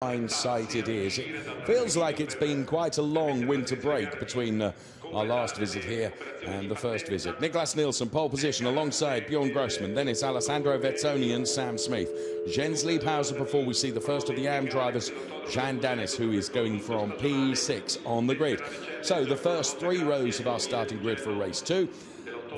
Hindsight it is. It feels like it's been quite a long winter break between our last visit here and the first visit. Niklas Nielsen, pole position alongside Bjorn Grossman. Then it's Alessandro Vezzoni and Sam Smith. Jens Liebhauser before we see the first of the AM drivers, Jean Danis, who is going from P6 on the grid. So the first three rows of our starting grid for race 2.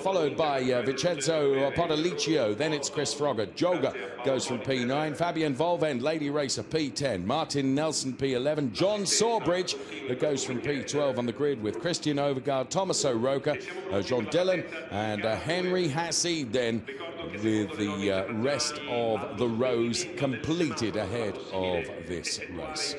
Followed by Vincenzo Podolicio. Then it's Chris Froggatt. Joga goes from P9. Fabian Volvend, Lady Racer, P10. Martin Nelson, P11. John Sawbridge, that goes from P12 on the grid with Christian Overgaard, Thomas O'Rourke, John Dillon, and Henry Hassid then with the rest of the rows completed ahead of this race.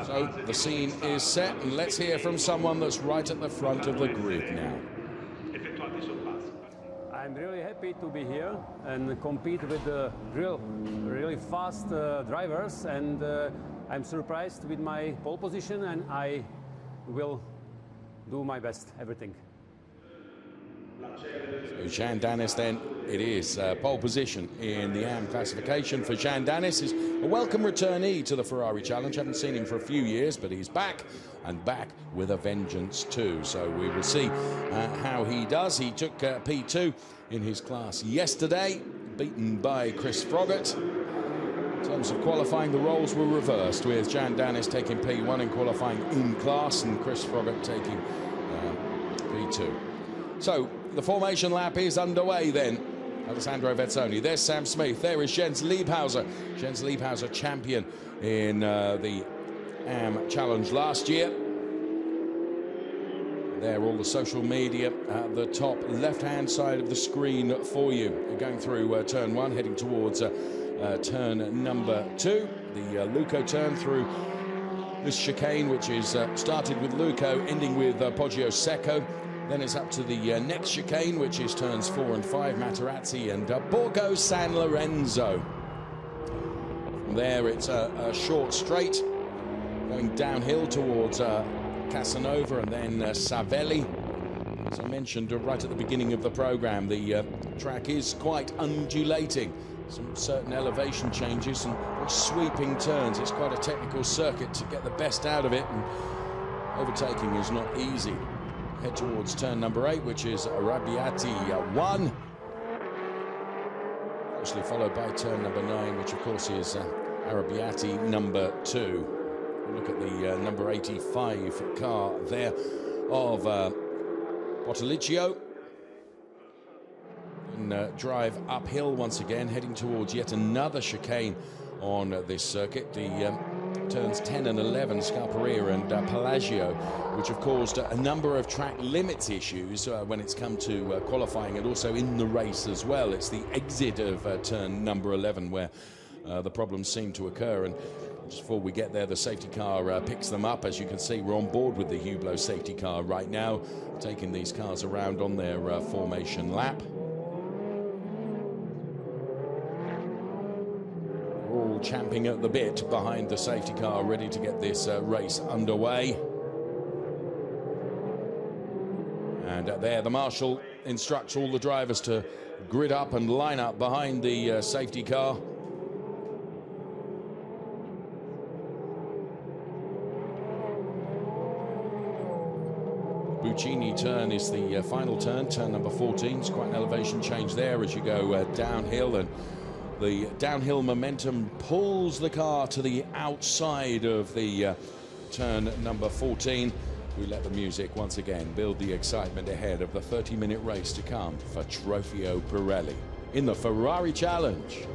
So the scene is set, and let's hear from someone that's right at the front of the grid now. I'm really happy to be here and compete with the really fast drivers, and I'm surprised with my pole position, and I will do my best, everything. So Jean Danis then, it is pole position in the AM classification for Jean Danis. Is a welcome returnee to the Ferrari Challenge. Haven't seen him for a few years, but he's back, and back with a vengeance too. So we will see how he does. He took P2 in his class yesterday, beaten by Chris Froggatt. In terms of qualifying, the roles were reversed, with Jean Danis taking P1 in qualifying in class and Chris Froggatt taking P2. So the formation lap is underway then. Alessandro Vezzoni, there's Sam Smith, there is Jens Liebhauser. Jens Liebhauser, champion in the AM Challenge last year. There, all the social media at the top left-hand side of the screen for you. You're going through turn 1, heading towards turn number 2. The Luco turn through this chicane, which is started with Luco, ending with Poggio Secco. Then it's up to the next chicane, which is turns 4 and 5, Materazzi and Borgo San Lorenzo. From there, it's a short straight, going downhill towards Casanova and then Savelli. As I mentioned right at the beginning of the program, the track is quite undulating. Some certain elevation changes and sweeping turns. It's quite a technical circuit to get the best out of it, and overtaking is not easy. Head towards turn number 8, which is Arrabbiati 1. Closely followed by turn number 9, which of course is Arrabbiati number 2. Look at the number 85 car there of Podolicio. And drive uphill once again, heading towards yet another chicane on this circuit. The turns 10 and 11, Scarperia and Pelagio, which have caused a number of track limits issues when it's come to qualifying and also in the race as well. It's the exit of turn number 11 where the problems seem to occur, and just before we get there, the safety car picks them up. As you can see, we're on board with the Hublot safety car right now, taking these cars around on their formation lap. All champing at the bit behind the safety car, ready to get this race underway. And there, the marshal instructs all the drivers to grid up and line up behind the safety car. Buccini turn is the final turn, turn number 14. It's quite an elevation change there as you go downhill, and the downhill momentum pulls the car to the outside of the turn number 14. We let the music once again build the excitement ahead of the 30-minute race to come for Trofeo Pirelli in the Ferrari Challenge.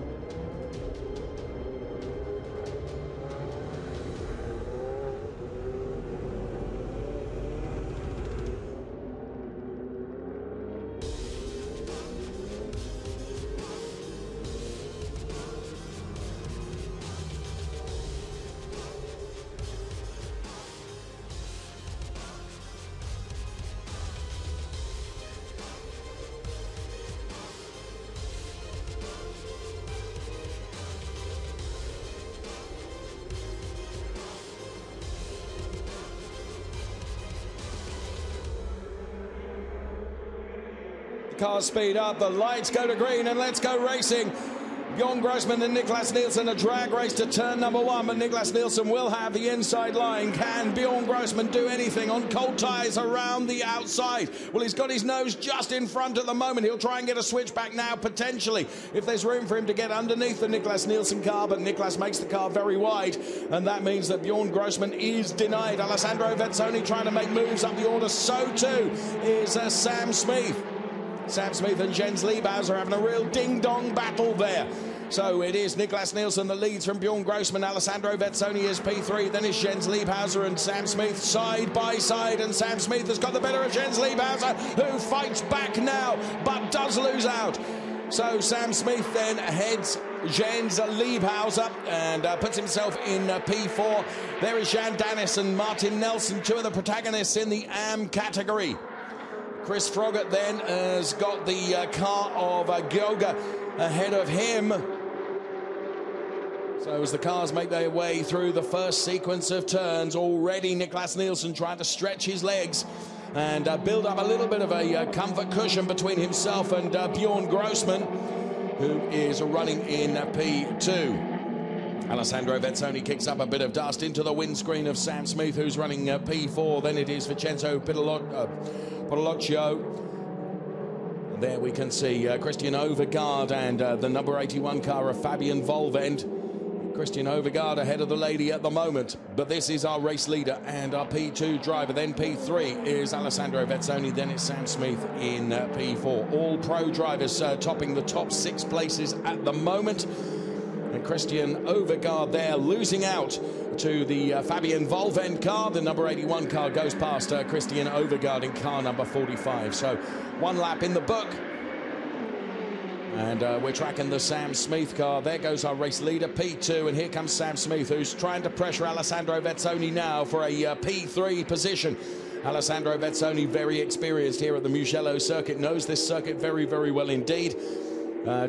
cars speed up, the lights go to green, and let's go racing. Bjorn Grossman and Niklas Nielsen, a drag race to turn number 1, but Niklas Nielsen will have the inside line. Can Bjorn Grossman do anything on cold tyres around the outside? Well, he's got his nose just in front at the moment. He'll try and get a switch back now, potentially, if there's room for him to get underneath the Niklas Nielsen car, but Niklas makes the car very wide, and that means that Bjorn Grossman is denied. Alessandro Vezzoni trying to make moves up the order, so too is Sam Smith. Sam Smith and Jens Liebhauser having a real ding-dong battle there. So it is Niklas Nielsen that leads from Bjorn Grossman. Alessandro Vezzoni is P3. Then it's Jens Liebhauser and Sam Smith side by side. And Sam Smith has got the better of Jens Liebhauser, who fights back now, but does lose out. So Sam Smith then heads Jens Liebhauser and puts himself in P4. There is Jan Dennis and Martin Nelson, two of the protagonists in the AM category. Chris Froggatt then has got the car of Gioga ahead of him. So as the cars make their way through the first sequence of turns, already Niklas Nielsen trying to stretch his legs and build up a little bit of a comfort cushion between himself and Bjorn Grossman, who is running in P2. Alessandro Vezzoni kicks up a bit of dust into the windscreen of Sam Smith, who's running P4. Then it is Vincenzo Podolaccio. There we can see Christian Overgaard and the number 81 car of Fabian Volvend. Christian Overgaard ahead of the lady at the moment, but this is our race leader and our P2 driver. Then P3 is Alessandro Vezzoni, then it's Sam Smith in P4. All pro drivers topping the top 6 places at the moment. And Christian Overgaard there losing out to the Fabian Volvend car. The number 81 car goes past Christian Overgaard in car number 45. So 1 lap in the book. And we're tracking the Sam Smith car. There goes our race leader, P2. And here comes Sam Smith, who's trying to pressure Alessandro Vezzoni now for a P3 position. Alessandro Vezzoni, very experienced here at the Mugello circuit, knows this circuit very, very well indeed.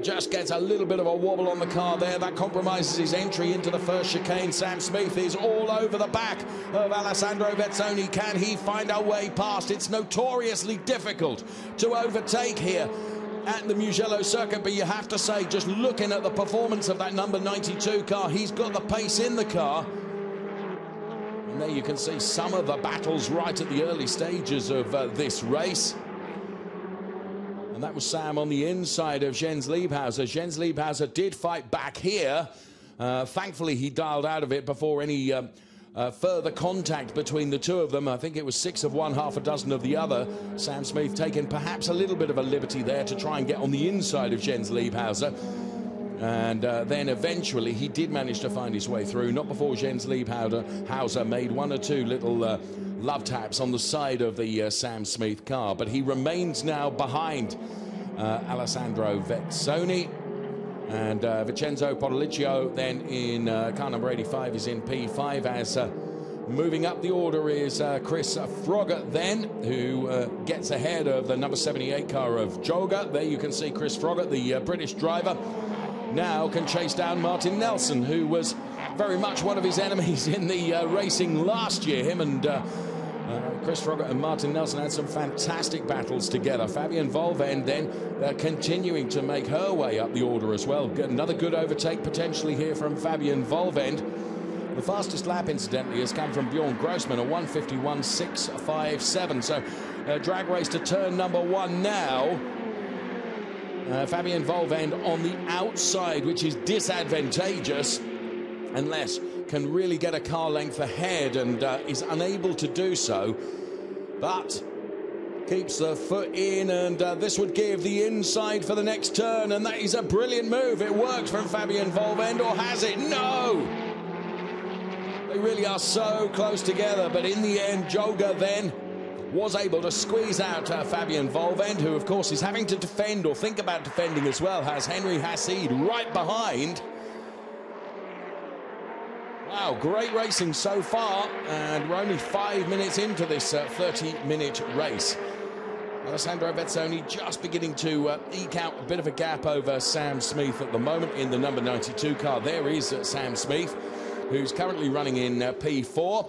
Just gets a little bit of a wobble on the car there. That compromises his entry into the first chicane. Sam Smith is all over the back of Alessandro Vezzoni. Can he find a way past? It's notoriously difficult to overtake here at the Mugello circuit, but you have to say, just looking at the performance of that number 92 car, he's got the pace in the car. And there you can see some of the battles right at the early stages of this race. And that was Sam on the inside of Jens Liebhauser. Jens Liebhauser did fight back here. Thankfully, he dialed out of it before any further contact between the two of them. I think it was 6 of one, half a dozen of the other. Sam Smith taking perhaps a little bit of a liberty there to try and get on the inside of Jens Liebhauser. And then eventually he did manage to find his way through, not before Jens Liebhauser made 1 or 2 little love taps on the side of the Sam Smith car. But he remains now behind Alessandro Vezzoni. And Vincenzo Podolaccio then in car number 85 is in P5, as moving up the order is Chris Froggatt then, who gets ahead of the number 78 car of Gioga. There you can see Chris Froggatt, the British driver, now can chase down Martin Nelson, who was very much one of his enemies in the racing last year. Him and Chris Froggatt and Martin Nelson had some fantastic battles together. Fabian Volvend then continuing to make her way up the order as well. Another good overtake potentially here from Fabian Volvend. The fastest lap, incidentally, has come from Bjorn Grossman, a 1:51.657. So drag race to turn number 1 now. Fabian Volvend on the outside, which is disadvantageous unless can really get a car length ahead, and is unable to do so, but keeps the foot in, and this would give the inside for the next turn, and that is a brilliant move. It worked from Fabian Volvend, or has it? No! They really are so close together, but in the end, Gioga then was able to squeeze out Fabian Volvend, who of course is having to defend, or think about defending as well, has Henry Hassid right behind. Wow, great racing so far, and we're only 5 minutes into this 30-minute race. Alessandro Vezzoni just beginning to eke out a bit of a gap over Sam Smith at the moment in the number 92 car. There is Sam Smith, who's currently running in P4.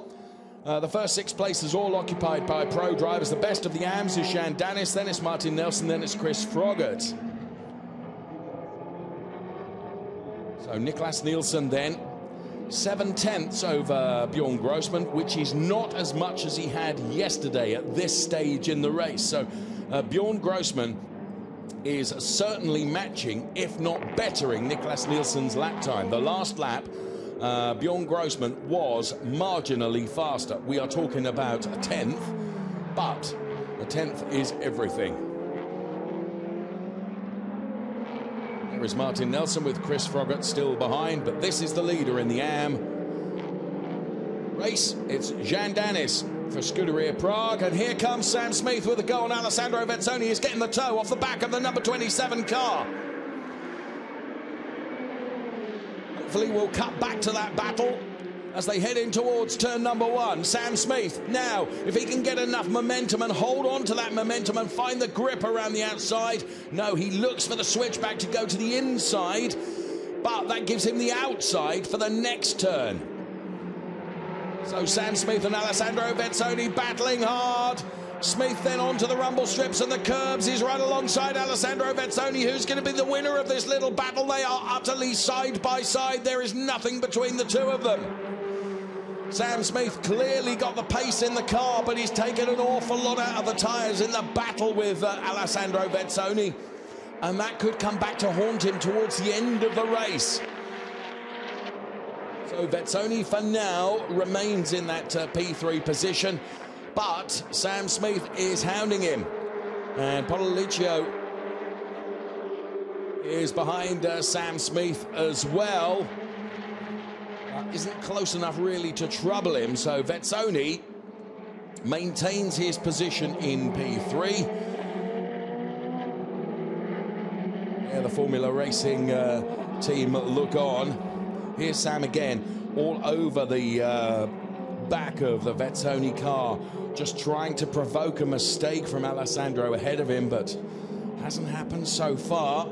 The first 6 places all occupied by pro drivers. The best of the AMs is Jean Danis, then it's Martin Nelson, then it's Chris Froggatt. So Niklas Nielsen then 7/10 over Bjorn Grossman, which is not as much as he had yesterday at this stage in the race. So Bjorn Grossman is certainly matching, if not bettering, Niklas Nielsen's lap time. The last lap, Bjorn Grossman was marginally faster. We are talking about a 10th, but a 10th is everything. There is Martin Nelson with Chris Froggatt still behind, but this is the leader in the AM race. It's Jean Danis for Scuderia Prague, and here comes Sam Smith with a go on Alessandro Vezzoni. He's getting the toe off the back of the number 27 car. Hopefully we'll cut back to that battle as they head in towards turn number 1. Sam Smith now, if he can get enough momentum and hold on to that momentum and find the grip around the outside. No, he looks for the switchback to go to the inside, but that gives him the outside for the next turn. So Sam Smith and Alessandro Vezzoni battling hard. Smith then onto the rumble strips and the curbs. He's right alongside Alessandro Vezzoni, who's going to be the winner of this little battle. They are utterly side by side. There is nothing between the two of them. Sam Smith clearly got the pace in the car, but he's taken an awful lot out of the tyres in the battle with Alessandro Vezzoni. And that could come back to haunt him towards the end of the race. So Vezzoni for now remains in that P3 position, but Sam Smith is hounding him. And Podoliccio is behind Sam Smith as well. Isn't close enough really to trouble him, so Vezzoni maintains his position in P3. Yeah, the Formula Racing team look on. Here's Sam again, all over the back of the Vezzoni car, just trying to provoke a mistake from Alessandro ahead of him, but hasn't happened so far.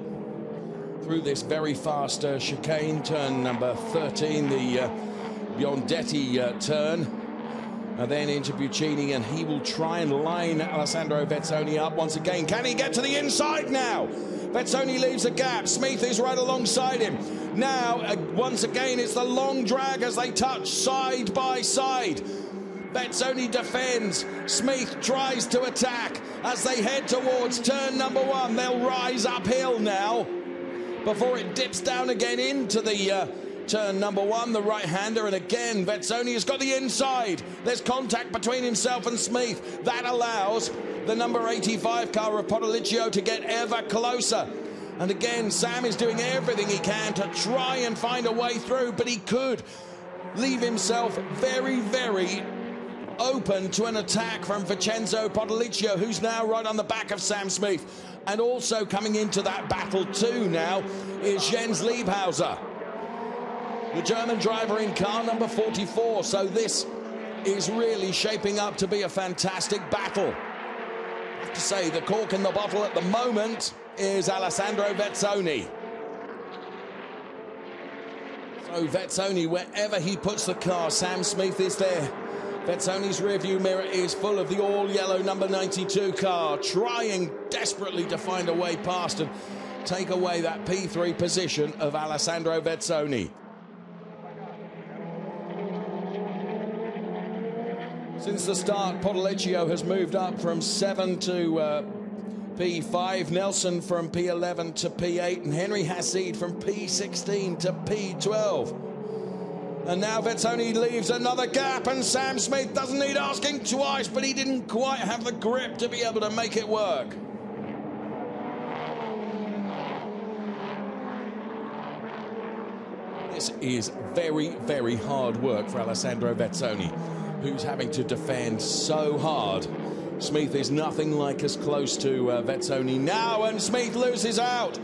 Through this very fast chicane, turn number 13, the Biondetti turn, and then into Buccini, and he will try and line Alessandro Vezzoni up once again. Can he get to the inside now? Vezzoni leaves a gap. Smith is right alongside him. Now, once again, it's the long drag as they touch side by side. Vezzoni defends. Smith tries to attack as they head towards turn number 1. They'll rise uphill now before it dips down again into the turn number 1, the right-hander, and again Vezzoni has got the inside. There's contact between himself and Smith. That allows the number 85 car of Podoliccio to get ever closer. And again, Sam is doing everything he can to try and find a way through, but he could leave himself very, very open to an attack from Vincenzo Podoliccio, who's now right on the back of Sam Smith. And also coming into that battle too now is Jens Liebhauser, the German driver in car number 44. So this is really shaping up to be a fantastic battle. I have to say, the cork in the bottle at the moment is Alessandro Vezzoni. So Vezzoni, wherever he puts the car, Sam Smith is there. Vezzoni's rearview mirror is full of the all-yellow number 92 car, trying desperately to find a way past and take away that P3 position of Alessandro Vezzoni. Since the start, Podoliccio has moved up from 7 to P5, Nelson from P11 to P8, and Henry Hassid from P16 to P12. And now Vezzoni leaves another gap, and Sam Smith doesn't need asking twice, but he didn't quite have the grip to be able to make it work. This is very, very hard work for Alessandro Vezzoni, who's having to defend so hard. Smith is nothing like as close to Vezzoni now, and Smith loses out.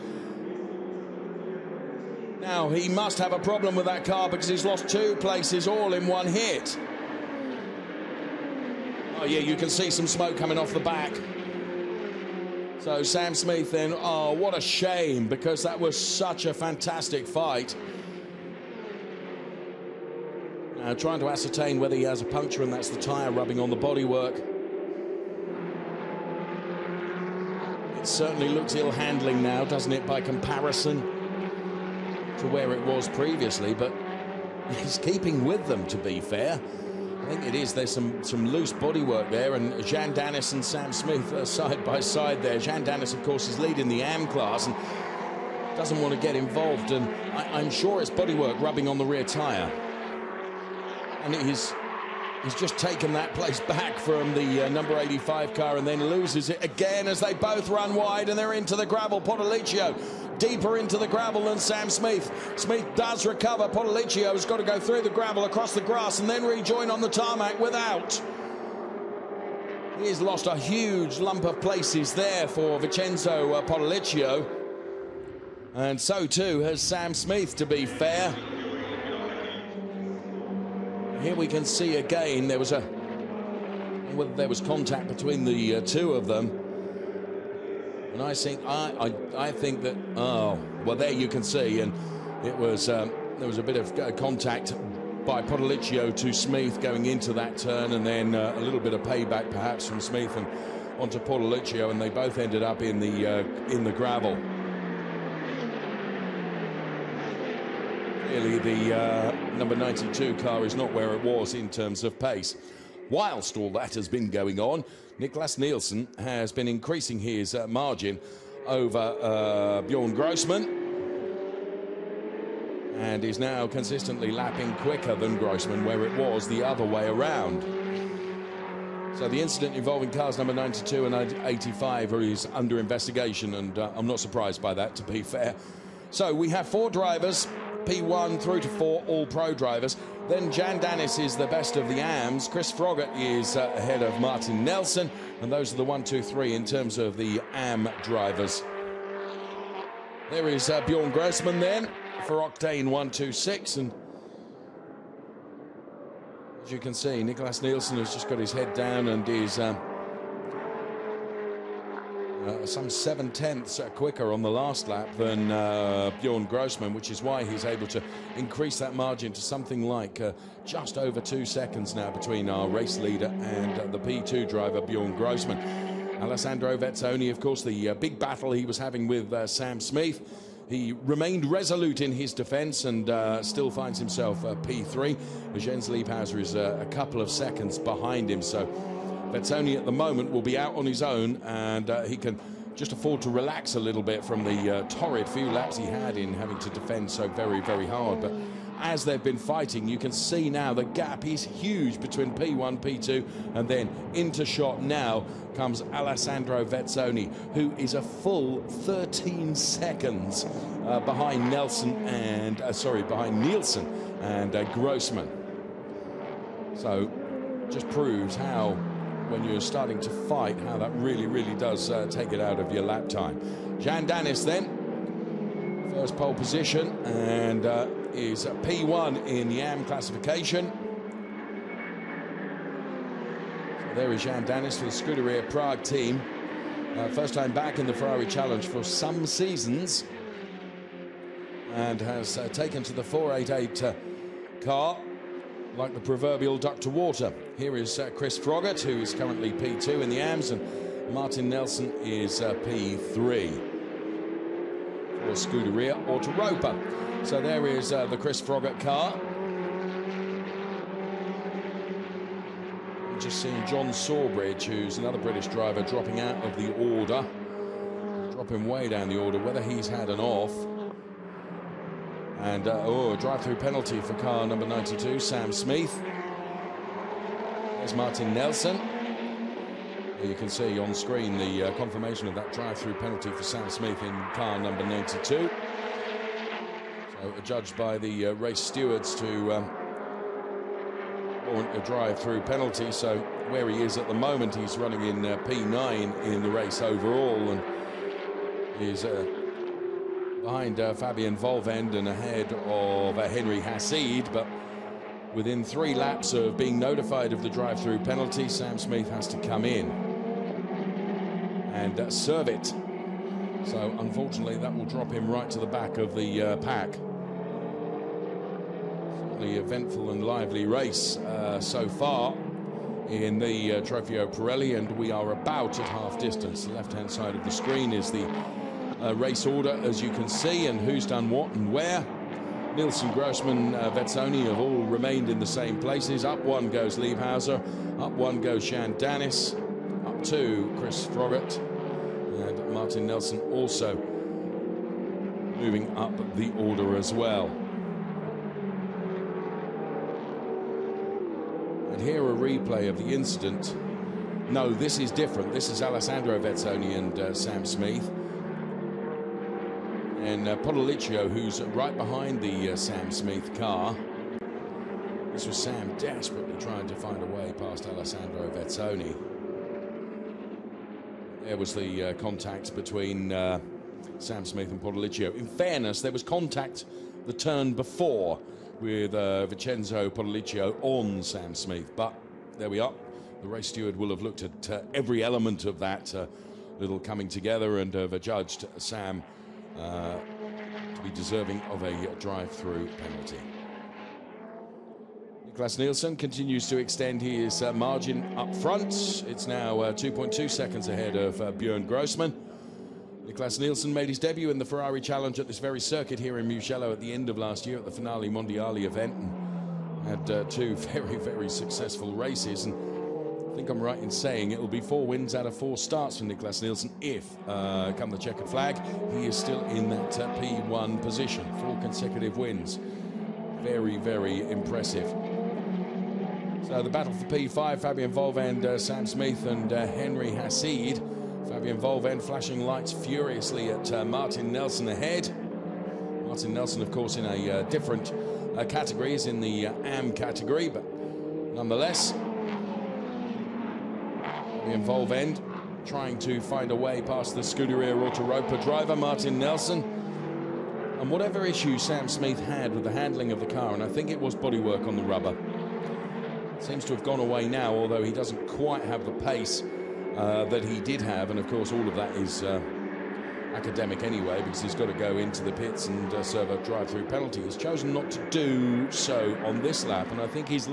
Now, he must have a problem with that car because he's lost 2 places all in one hit. Oh, yeah, you can see some smoke coming off the back. So Sam Smith then, oh, what a shame, because that was such a fantastic fight. trying to ascertain whether he has a puncture, and that's the tyre rubbing on the bodywork. It certainly looks ill handling now, doesn't it, by comparison to where it was previously, but he's keeping with them, to be fair. I think it is. There's some loose bodywork there, and Jean Dennis and Sam Smith are side by side there. Jean Dennis, of course, is leading the AM class and doesn't want to get involved, and I'm sure it's bodywork rubbing on the rear tyre. And he's just taken that place back from the number 85 car and then loses it again as they both run wide and they're into the gravel. Potoliccio deeper into the gravel than Sam Smith. Smith does recover. Potoliccio has got to go through the gravel, across the grass, and then rejoin on the tarmac without. He's lost a huge lump of places there for Vincenzo Potoliccio. And so too has Sam Smith, to be fair. Here we can see again there was contact between the two of them, and I think that, oh well, there you can see, and it was there was a bit of contact by Potoliccio to Smith going into that turn, and then a little bit of payback perhaps from Smith and onto Potoliccio, and they both ended up in the gravel. Clearly, the number 92 car is not where it was in terms of pace. Whilst all that has been going on, Niklas Nielsen has been increasing his margin over Bjorn Grossman, and is now consistently lapping quicker than Grossman, where it was the other way around. So the incident involving cars number 92 and 85 is under investigation, and I'm not surprised by that, to be fair. So we have 4 drivers, P1 through to 4, all pro drivers. Then Jan Dennis is the best of the AMs. Chris Froggatt is ahead of Martin Nelson. And those are the 1, 2, 3 in terms of the AM drivers. There is Bjorn Grossman then for Octane 126. And as you can see, Niklas Nielsen has just got his head down and is some 7/10 quicker on the last lap than Bjorn Grossman, which is why he's able to increase that margin to something like just over 2 seconds now between our race leader and the P2 driver, Bjorn Grossman. Alessandro Vezzoni, of course, the big battle he was having with Sam Smith. He remained resolute in his defence and still finds himself P3. Jens Liebhauser is a couple of seconds behind him, so Vezzoni at the moment will be out on his own, and he can just afford to relax a little bit from the torrid few laps he had in having to defend so very, very hard. But as they've been fighting, you can see now the gap is huge between P1, P2, and then into shot now comes Alessandro Vezzoni, who is a full 13 seconds behind Nielsen and Grossman. So just proves how, when you're starting to fight, how that really, really does take it out of your lap time. Jan Dennis then, first pole position, and is P1 in the AM classification. So there is Jan Dennis for the Scuderia Prague team. First time back in the Ferrari Challenge for some seasons, and has taken to the 488 car like the proverbial duck to water. Here is Chris Froggatt, who is currently P2 in the AMs, and Martin Nelson is P3 for Scuderia Autoropa. So there is the Chris Froggatt car. I'm just seeing John Sawbridge, who's another British driver, dropping out of the order, dropping way down the order, whether he's had an off. And a drive-through penalty for car number 92, Sam Smith. There's Martin Nelson. There you can see on screen the confirmation of that drive-through penalty for Sam Smith in car number 92. So adjudged by the race stewards to warrant a drive-through penalty. So where he is at the moment, he's running in P9 in the race overall, and is behind Fabian Volvend and ahead of Henry Hassid, but within 3 laps of being notified of the drive-through penalty, Sam Smith has to come in and serve it. So unfortunately that will drop him right to the back of the pack. certainly eventful and lively race so far in the Trofeo Pirelli, and we are about at half distance. The left-hand side of the screen is the race order, as you can see, and who's done what and where. Nielsen, Grossman, Vezzoni have all remained in the same places. Up one goes Liebhauser, up one goes Jan Danis, up two Chris Froggatt, and Martin Nelson also moving up the order as well. And here a replay of the incident. No, this is different. This is Alessandro Vezzoni and Sam Smith. And Podoliccio, who's right behind the Sam Smith car. This was Sam desperately trying to find a way past Alessandro Vezzoni. There was the contact between Sam Smith and Podoliccio. In fairness, there was contact the turn before with Vincenzo Podoliccio on Sam Smith, but there we are. The race steward will have looked at every element of that little coming together and have adjudged Sam to be deserving of a drive-through penalty. Niklas Nielsen continues to extend his margin up front. It's now 2.2 seconds ahead of Björn Grossman. Niklas Nielsen made his debut in the Ferrari Challenge at this very circuit here in Mugello at the end of last year at the Finale Mondiali event, and had two very, very successful races. And I think I'm right in saying it will be 4 wins out of 4 starts for Niklas Nielsen if, come the checkered flag, he is still in that P1 position. 4 consecutive wins. Very, very impressive. So the battle for P5, Fabian Volvend, Sam Smith and Henry Hassid. Fabian Volvend flashing lights furiously at Martin Nelson ahead. Martin Nelson, of course, in a different category, is in the AM category, but nonetheless, Fabian Volvend trying to find a way past the Scuderia Autoropa driver, Martin Nelson. And whatever issue Sam Smith had with the handling of the car, and I think it was bodywork on the rubber, seems to have gone away now, although he doesn't quite have the pace that he did have. And of course all of that is academic anyway, because he's got to go into the pits and serve a drive-through penalty. He's chosen not to do so on this lap, and I think his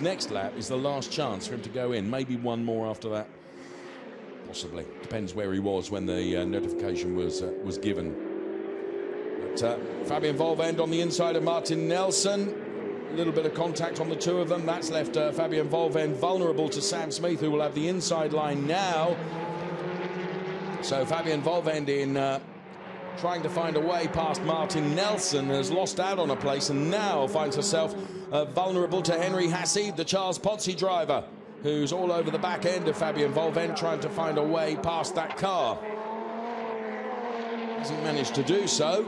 next lap is the last chance for him to go in. Maybe one more after that, possibly. Depends where he was when the notification was given. But Fabian Volvend on the inside of Martin Nelson. A little bit of contact on the two of them. That's left Fabian Volvend vulnerable to Sam Smith, who will have the inside line now. So Fabian Volvend in trying to find a way past Martin Nelson has lost out on a place and now finds herself vulnerable to Henry Hassid, the Charles Pozzi driver, who's all over the back end of Fabian Volvend trying to find a way past that car. Hasn't managed to do so.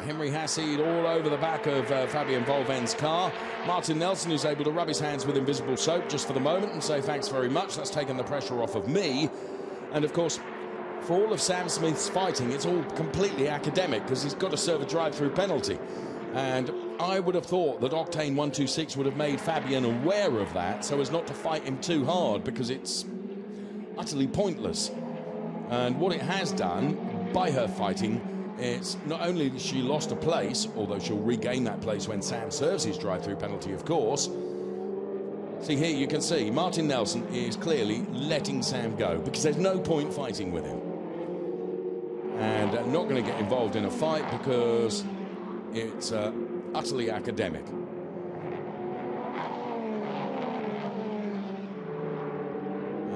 Henry Hassid all over the back of Fabian Volvend's car. Martin Nelson, who's able to rub his hands with invisible soap just for the moment and say thanks very much, that's taken the pressure off of me. And of course, for all of Sam Smith's fighting, it's all completely academic because he's got to serve a drive-through penalty. And I would have thought that Octane 126 would have made Fabian aware of that so as not to fight him too hard, because it's utterly pointless. And what it has done by her fighting, it's not only that she lost a place, although she'll regain that place when Sam serves his drive-through penalty, of course. See, here you can see Martin Nelson is clearly letting Sam go because there's no point fighting with him. And not going to get involved in a fight because it's utterly academic.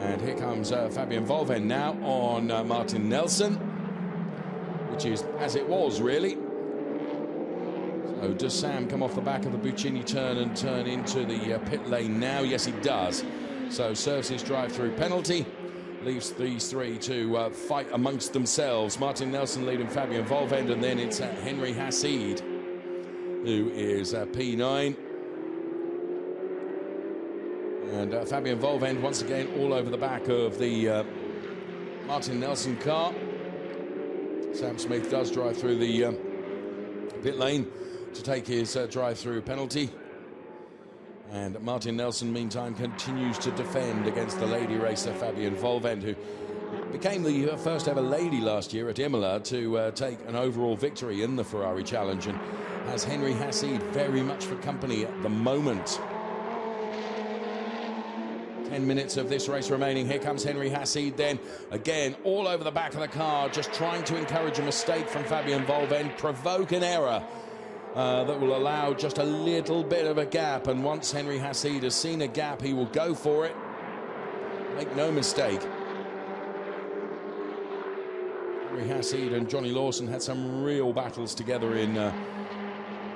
And here comes Fabian Volvend now on Martin Nelson, which is as it was, really. So does Sam come off the back of the Buccini turn and turn into the pit lane now? Yes, he does. So serves his drive-through penalty, leaves these three to fight amongst themselves. Martin Nelson leading Fabian Volvend, and then it's Henry Hassid, who is P9. And Fabian Volvend once again all over the back of the Martin Nelson car. Sam Smith does drive through the pit lane to take his drive-through penalty. And Martin Nelson, meantime, continues to defend against the lady racer Fabian Volvend, who became the first ever lady last year at Imola to take an overall victory in the Ferrari Challenge, and has Henry Hassid very much for company at the moment. 10 minutes of this race remaining. Here comes Henry Hassid then. Again, all over the back of the car, just trying to encourage a mistake from Fabian Volvend, provoke an error that will allow just a little bit of a gap. And once Henry Hassid has seen a gap, he will go for it. Make no mistake. Henry Hassid and Johnny Lawson had some real battles together in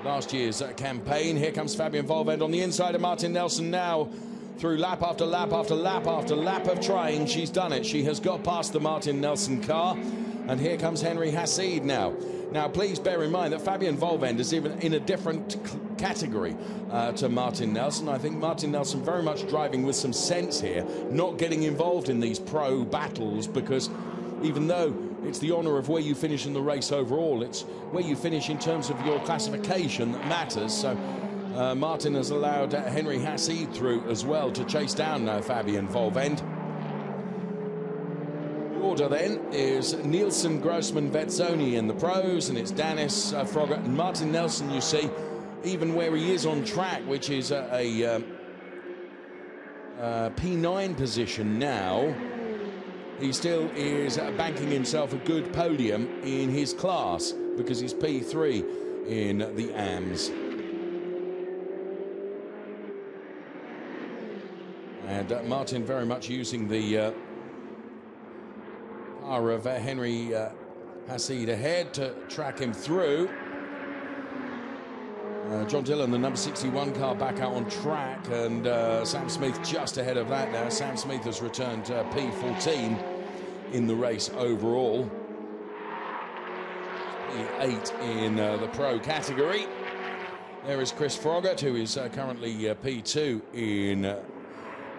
last year's campaign. Here comes Fabian Volvend on the inside of Martin Nelson now. Through lap after lap after lap after lap of trying, she's done it. She has got past the Martin Nelson car. And here comes Henry Hassid now. Now, please bear in mind that Fabian Volvend is even in a different category to Martin Nelson. I think Martin Nelson very much driving with some sense here, not getting involved in these pro battles, because even though it's the honour of where you finish in the race overall, it's where you finish in terms of your classification that matters. So Martin has allowed Henry Hassid through as well to chase down Fabian Volvend. The order then is Nielsen, Grossman, Vezzoni in the pros, and it's Danis, Froggatt and Martin Nelson, you see, even where he is on track, which is a P9 position now, he still is banking himself a good podium in his class, because he's P3 in the AMS. And Martin very much using the car of Henry Hassid ahead to track him through. John Dillon, the number 61 car, back out on track, and Sam Smith just ahead of that now. Sam Smith has returned P14 in the race overall. P8 in the pro category. There is Chris Froggatt, who is currently P2 in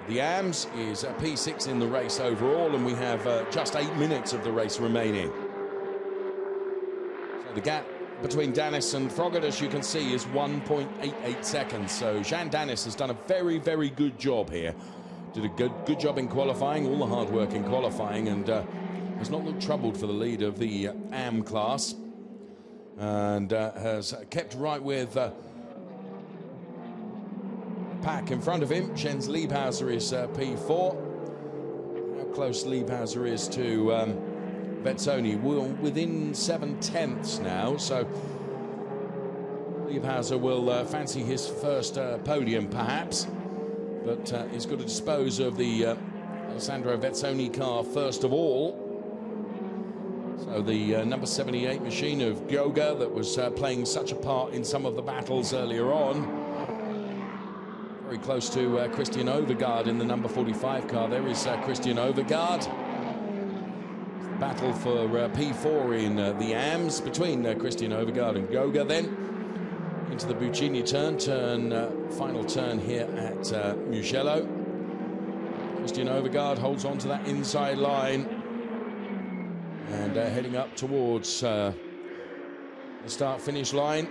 the AMS, is P6 in the race overall, and we have just 8 minutes of the race remaining. So the gap between Danis and Froggatt, as you can see, is 1.88 seconds. So Jean Danis has done a very, very good job here. Did a good job in qualifying, all the hard work in qualifying, and has not looked troubled for the lead of the AM class, and has kept right with pack in front of him. Jens Liebhauser is P4. How close Liebhauser is to Vezzoni? We're within 7/10 now, so Liebhauser will fancy his first podium perhaps, but he's got to dispose of the Alessandro Vezzoni car first of all. So the number 78 machine of Goga that was playing such a part in some of the battles earlier on. Very close to Christian Overgaard in the number 45 car. There is Christian Overgaard. Battle for P4 in the AMS between Christian Overgaard and Goga. Then into the Buccini turn, final turn here at Mugello. Christian Overgaard holds on to that inside line and heading up towards the start-finish line.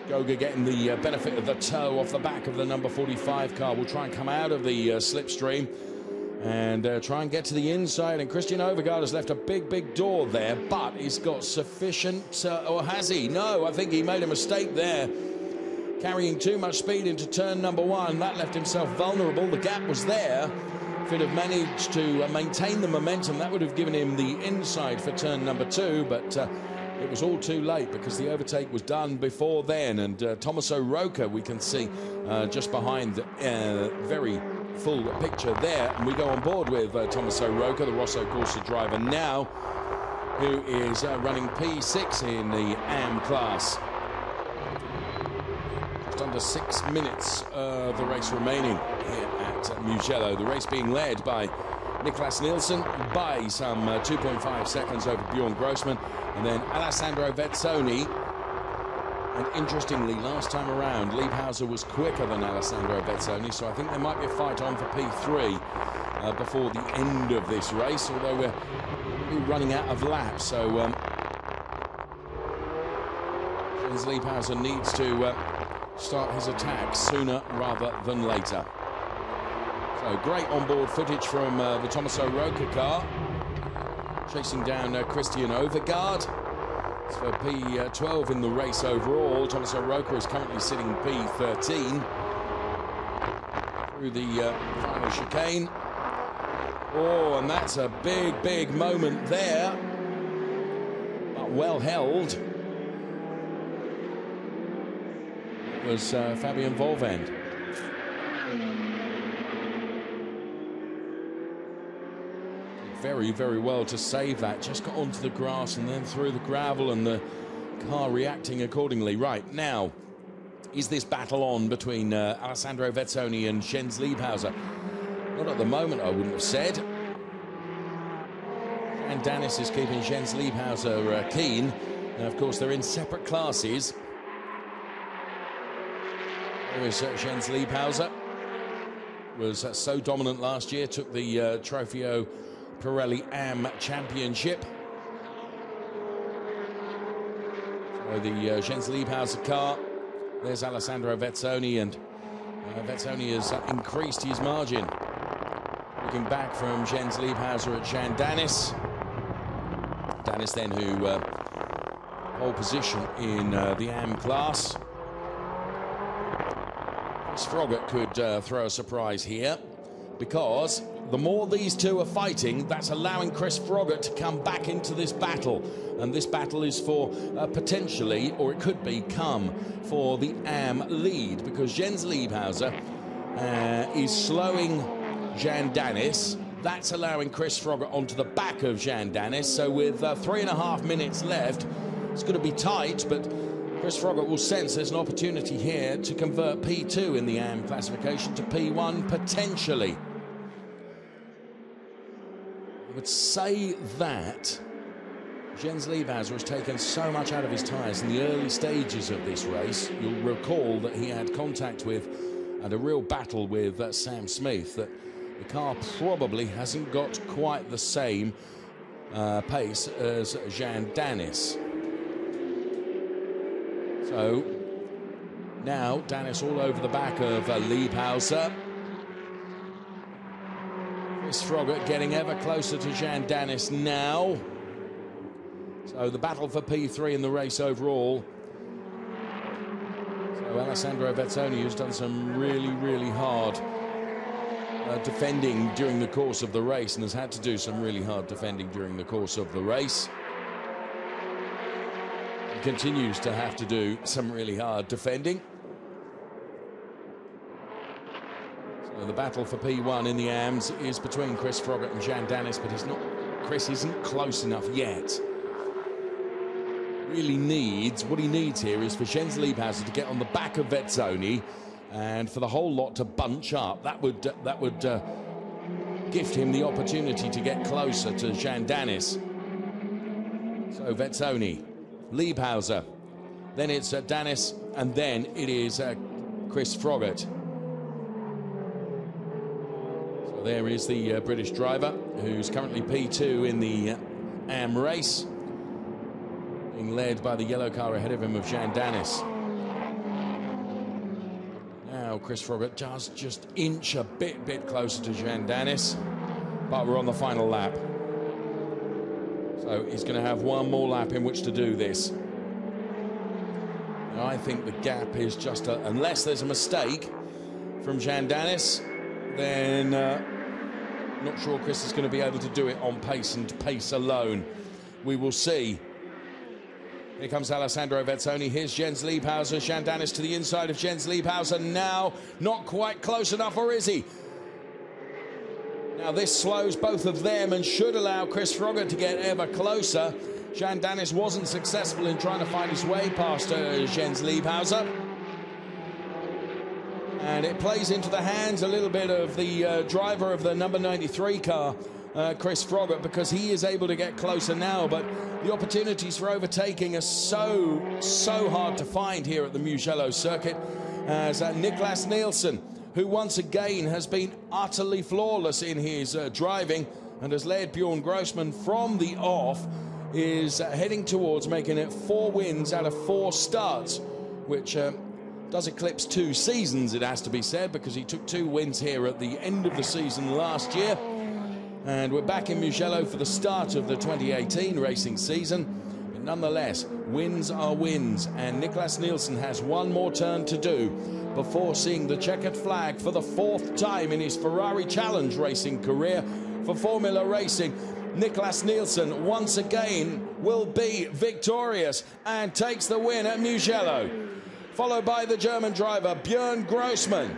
Goga getting the benefit of the toe off the back of the number 45 car. Will try and come out of the slipstream and try and get to the inside. And Christian Overgaard has left a big door there, but he's got sufficient, or has he? No, I think he made a mistake there. Carrying too much speed into turn number 1. That left himself vulnerable. The gap was there. If he'd have managed to maintain the momentum, that would have given him the inside for turn number 2, but it was all too late because the overtake was done before then. And Tommaso Rocca, we can see just behind, very full picture there. And we go on board with Tommaso Rocca, the Rosso Corsa driver now, who is running P6 in the AM class. Just under 6 minutes of the race remaining here at Mugello. The race being led by Niklas Nielsen by some 2.5 seconds over Bjorn Grossman, and then Alessandro Vezzoni. And interestingly, last time around, Liebhauser was quicker than Alessandro Vezzoni, so I think there might be a fight on for P3 before the end of this race, although we're running out of laps, so Jens Liebhauser needs to start his attack sooner rather than later. So So great onboard footage from the Tommaso Roca car. Chasing down Christian Overgaard. For P12 in the race overall. Tommaso Roca is currently sitting P13. Through the final chicane. Oh, and that's a big, big moment there. But well held. It was Fabian Volvend. Very, very well to save that. Just got onto the grass and then through the gravel, and the car reacting accordingly. Right, now, is this battle on between Alessandro Vezzoni and Jens Liebhauser? Not at the moment, I wouldn't have said. And Dennis is keeping Jens Liebhauser keen. And of course, they're in separate classes. There is Jens Liebhauser. Was so dominant last year, took the Trofeo Pirelli AM Championship. So the Jens Liebhauser car. There's Alessandro Vezzoni, and Vezzoni has increased his margin. Looking back from Jens Liebhauser at Jean Dennis. Dennis then who pole position in the AM class. Chris Froggatt could throw a surprise here, because the more these two are fighting, that's allowing Chris Froggatt to come back into this battle. And this battle is for potentially, or it could become, for the AM lead, because Jens Liebhauser is slowing Jean Dennis. That's allowing Chris Froggatt onto the back of Jean Dennis. So with 3.5 minutes left, it's going to be tight, but Chris Froggatt will sense there's an opportunity here to convert P2 in the AM classification to P1 potentially. I would say that Jens Liebhauser has taken so much out of his tyres in the early stages of this race. You'll recall that he had contact with and a real battle with Sam Smith, that the car probably hasn't got quite the same pace as Jean Dennis. So now Dennis all over the back of Liebhauser. Chris Froggatt getting ever closer to Jean Dennis now. So the battle for P3 in the race overall. So Alessandro Vezzoni, who's done some really, really hard defending during the course of the race, and has had to do some really hard defending during the course of the race. He continues to have to do some really hard defending. So the battle for P1 in the AMs is between Chris Froggatt and Jean Dennis, but Chris isn't close enough yet. Really needs, what he needs here is for Jens Liebhauser to get on the back of Vezzoni, and for the whole lot to bunch up. That would gift him the opportunity to get closer to Jean Dennis. So Vezzoni, Liebhauser, then it's Dennis, and then it is Chris Froggatt. So there is the British driver, who's currently P2 in the AM race, being led by the yellow car ahead of him of Jean Dennis. Now Chris Froggatt does just inch a bit closer to Jean Dennis, but we're on the final lap. So he's going to have one more lap in which to do this. And I think the gap is just, unless there's a mistake from Jean Dennis, then not sure Chris is going to be able to do it on pace and pace alone. We will see. Here comes Alessandro Vezzoni. Here's Jens Liebhauser. Jean Dennis to the inside of Jens Liebhauser now. Not quite close enough, or is he? Now this slows both of them and should allow Chris Froggatt to get ever closer. Jean Dennis wasn't successful in trying to find his way past Jens Liebhauser. And it plays into the hands a little bit of the driver of the number 93 car, Chris Froggatt, because he is able to get closer now, but the opportunities for overtaking are so hard to find here at the Mugello circuit, as Niklas Nielsen, who once again has been utterly flawless in his driving and has led Bjorn Grossman from the off, is heading towards making it 4 wins out of 4 starts, which Does eclipse 2 seasons, it has to be said, because he took 2 wins here at the end of the season last year. And we're back in Mugello for the start of the 2018 racing season. But nonetheless, wins are wins, and Niclas Nielsen has one more turn to do before seeing the checkered flag for the 4th time in his Ferrari Challenge racing career for Formula Racing. Niclas Nielsen once again will be victorious and takes the win at Mugello, followed by the German driver Björn Grossmann,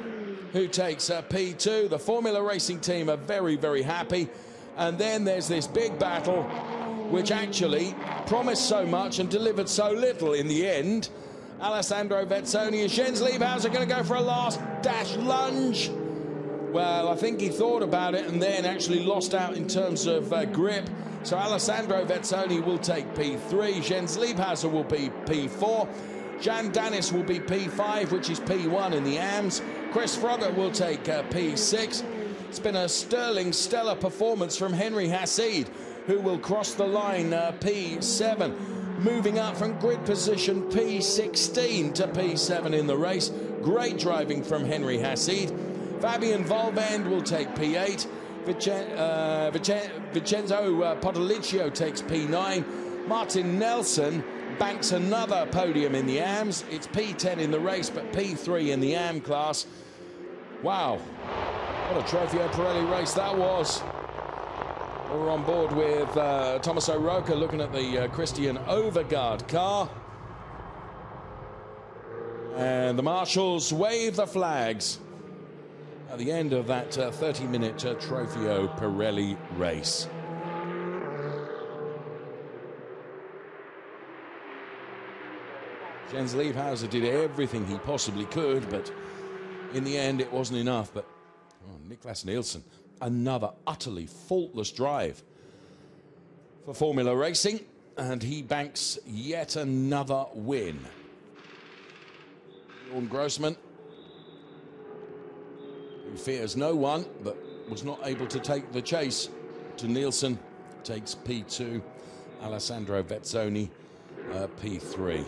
who takes P2. The Formula Racing team are very, very happy. And then there's this big battle, which actually promised so much and delivered so little in the end. Alessandro Vezzoni and Jens Liebhauser going to go for a last dash lunge. Well, I think he thought about it and then actually lost out in terms of grip. So Alessandro Vezzoni will take P3. Jens Liebhauser will be P4. Jan Dennis will be P5, which is P1 in the AMS. Chris Froggatt will take P6. It's been a stellar performance from Henry Hassid, who will cross the line P7, moving up from grid position P16 to P7 in the race. Great driving from Henry Hassid. Fabian Volvend will take P8. Vincenzo Potoliccio takes P9. Martin Nelson banks another podium in the AMS. It's P10 in the race, but P3 in the AM class. Wow, what a Trofeo Pirelli race that was. We're on board with Tommaso Rocca looking at the Christian Overgaard car. And the marshals wave the flags at the end of that 30-minute Trofeo Pirelli race. Jens Liebhauser did everything he possibly could, but in the end it wasn't enough. But Niclas Nielsen, another utterly faultless drive for Formula Racing, and he banks yet another win. Björn Grossmann, who fears no one, but was not able to take the chase to Nielsen, takes P2. Alessandro Vezzoni, P3.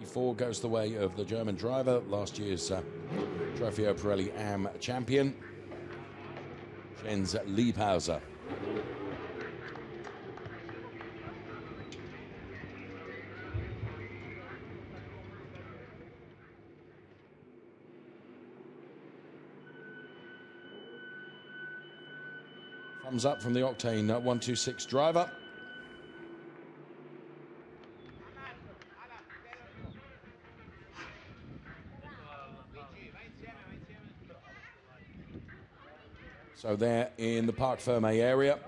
P4 goes the way of the German driver, last year's Trofeo Pirelli AM champion, Jens Liebhauser. Thumbs up from the Octane 126 driver. So they're in the Parc Ferme area.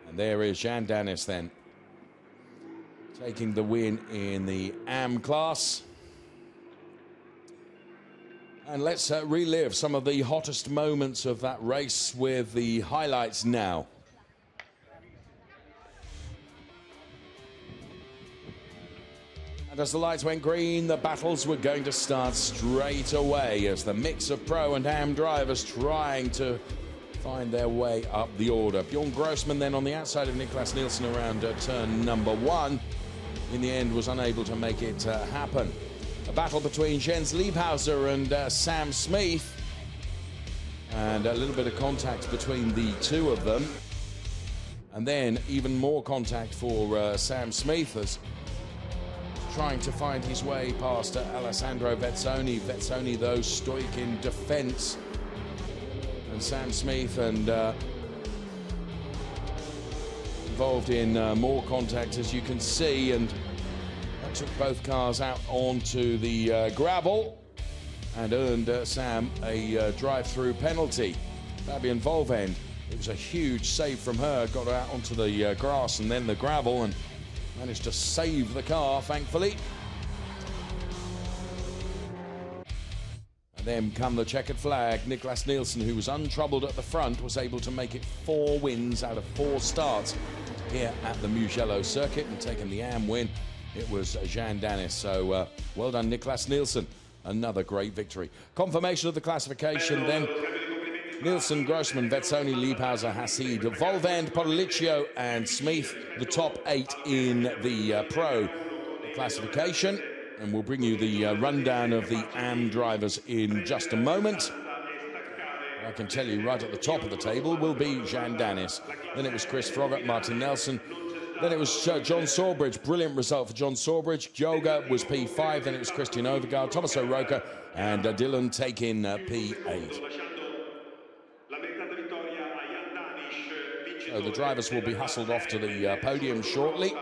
And there is Jan Dennis then, taking the win in the AM class. And let's relive some of the hottest moments of that race with the highlights now. And as the lights went green, the battles were going to start straight away as the mix of pro and AM drivers trying to find their way up the order. Björn Grossmann then on the outside of Niclas Nielsen around turn number 1. In the end was unable to make it happen. A battle between Jens Liebhauser and Sam Smith, and a little bit of contact between the two of them, and then even more contact for Sam Smith as trying to find his way past Alessandro Vezzoni. Vezzoni, though, stoic in defence, and Sam Smith and involved in more contact, as you can see, and that took both cars out onto the gravel and earned Sam a drive-through penalty. Fabian Volvend, it was a huge save from her, got out onto the grass and then the gravel and managed to save the car, thankfully. And then come the checkered flag. Niclas Nielsen, who was untroubled at the front, was able to make it 4 wins out of 4 starts here at the Mugello circuit and taking the AM win. It was Jan Dennis. So well done, Niclas Nielsen. Another great victory. Confirmation of the classification then. Nielsen, Grossman, Vezzoni, Liebhauser, Hassid, Volvend, Policcio and Smith, the top 8 in the Pro classification. And we'll bring you the rundown of the AM drivers in just a moment. I can tell you right at the top of the table will be Jean Danis. Then it was Chris Froggatt, Martin Nelson. Then it was John Sawbridge. Brilliant result for John Sawbridge. Yoga was P5. Then it was Christian Overgaard, Thomas O'Rourke, and Dylan taking P8. So the drivers will be hustled off to the podium shortly.